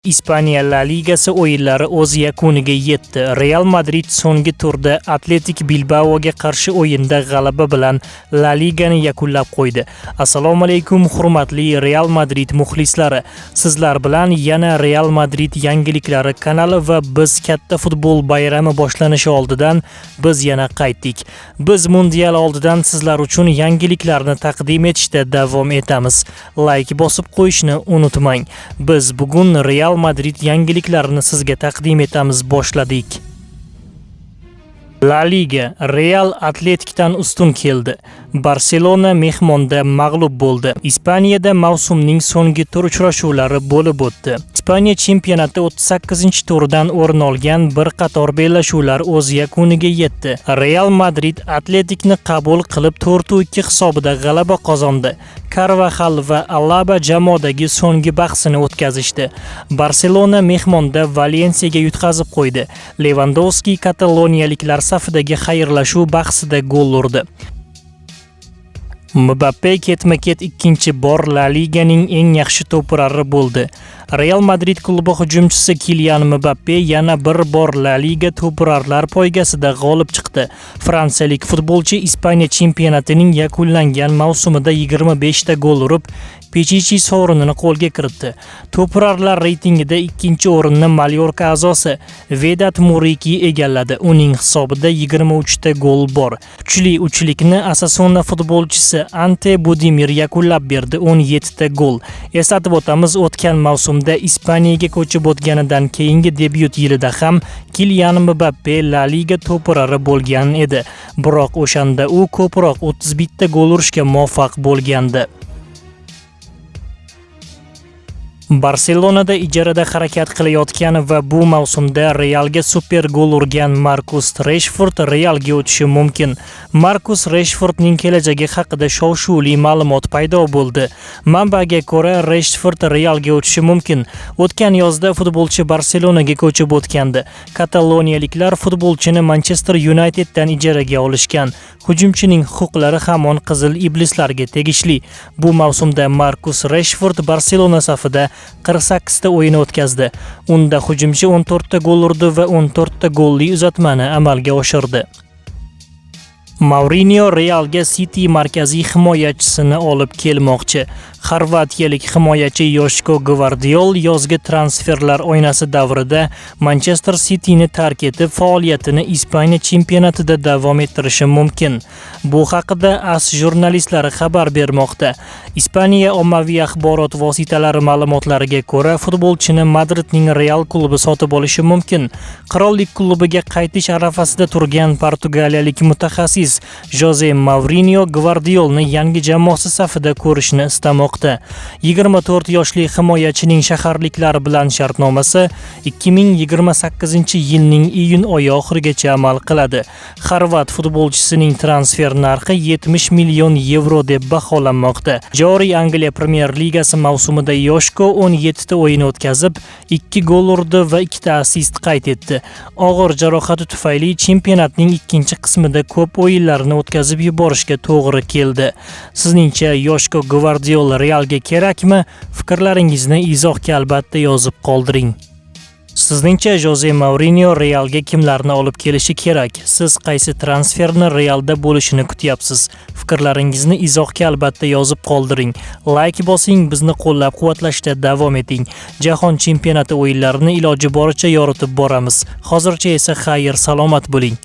Ispaniya La Ligasi o'yinlari o'z yakuniga yetdi. Real Madrid so'nggi turda Atletik Bilbaoga qarshi o'yinda g'alaba bilan La Ligani yakunlab qo'ydi. Assalomu alaykum hurmatli Real Madrid muxlislari. Sizlar bilan yana Real Madrid yangiliklari kanali va biz katta futbol bayrami boshlanishi oldidan biz yana qaytdik. Biz mundial oldidan sizlar uchun yangiliklarni taqdim etishda davom etamiz. Like bosib qo'yishni unutmang. Biz bugun Real Madrid yangiliklarini sizga taqdim etamiz boshladik. La Liga Real Atletikdan ustun keldi. Barselona mehmonda mag'lub bo'ldi. Ispaniyada mavsumning so'nggi tur uchrashuvlari bo'lib o'tdi. Ispaniya chempionati 38-turdan o'rin olgan bir qator bellashuvlar o'z yakuniga yetdi. Real Madrid Atletikni qabul qilib 4-2 hisobida g'alaba qozondi. Carvajal va Alaba jamoadagi so'nggi bahsini o'tkazishdi. Barselona mehmonda Valensiyaga yutqazib qo'ydi. Lewandowski kataloniyaliklar safidagi xayrlashuv bahsida gol urdi. Mbappe ketma-ket ikkinchi bor La Liganing eng yaxshi to'purari bo'ldi. Real Madrid klubi hujumchisi Kylian Mbappe yana bir bor La Liga to'purarlar poygasida g'olib chiqdi. Fransiyalik futbolchi Ispaniya chempionatining yakunlangan mavsumida 25 ta gol urib, Pichichi sovrinini qo'lga kiritdi. To'purarlar reytingida ikkinchi o'rinni Mallorca a'zosi Vedat Muriki egalladi. Uning hisobida 23 ta gol bor. Kuchli uchlikni Osasuna futbolchisi Ante Budimir yakunlab berdi. 17 ta gol. Eslatib o'tamiz, o'tgan mavsumda Ispaniyaga ko'chib o'tganidan keyingi debyut yilida ham Kylian Mbappe La Liga to'purari bo'lgan edi. Biroq o'shanda u ko'proq 31 ta gol urishga muvaffaq bo'lgandi. Barselonada ijarada harakat qilayotgan va bu mavsumda Realga super gol urgan Marcus Rashford Realga o'tishi mumkin. Marcus Rashfordning kelajagi haqida shov-shuvli ma'lumot paydo bo'ldi. Manbaga ko'ra, Rashford Realga o'tishi mumkin. O'tgan yozda futbolchi Barselonaga ko'chib o'tgandi. Kataloniyaliklar futbolchini Manchester Uniteddan ijaraga olishgan. Hujumchining huquqlari hamon qizil iblislarga tegishli. Bu mavsumda Marcus Rashford Barselona safida 48 ta o'yin o'tkazdi. Unda hujumchi 14 ta gol urdi va 14 ta golli uzatmani amalga oshirdi. Mourinho Realga City markaziy himoyachisini olib kelmoqchi. Xorvatiyalik himoyachi Joshko Gvardiol yozgi transferlar oynasi davrida Manchester Cityni tark etib faoliyatini Ispaniya chempionatida davom ettirishi mumkin. Bu haqida AS jurnalistlari xabar bermoqda. Ispaniya ommaviy axborot vositalari ma'lumotlariga ko'ra, futbolchini Madridning Real klubi sotib olishi mumkin. Qirollik klubiga qaytish arafasida turgan portugaliyalik mutaxassis Jose Mourinho Gvardiolni yangi jamoasi safida ko'rishni istamoqda. 24 yoshli himoyachining shaharliklar bilan shartnomasi 2028-yilning iyun oyi oxirigacha amal qiladi. Xorvat futbolchisining transfer narxi 70 million yevro deb baholanmoqda. Joriy Angliya Premier Ligasi mavsumida Joshko 17 ta o'yin o'tkazib, 2 gol urdi va 2 ta assist qayd etdi. Og'ir jarohati tufayli chempionatning ikkinchi qismida ko'p o'yinlarni o'tkazib yuborishga to'g'ri keldi. Sizningcha Joshko Gvardiol Realga kerakmi? Fikrlaringizni izohga albatta yozib qoldiring. Sizningcha Jose Mourinho Realga kimlarni olib kelishi kerak? Siz qaysi transferni Realda bo'lishini kutyapsiz? Fikrlaringizni izohga albatta yozib qoldiring. Like bosing, bizni qo'llab-quvvatlashda davom eting. Jahon chempionati o'yinlarini iloji boricha yoritib boramiz. Hozircha esa xayr, salomat bo'ling.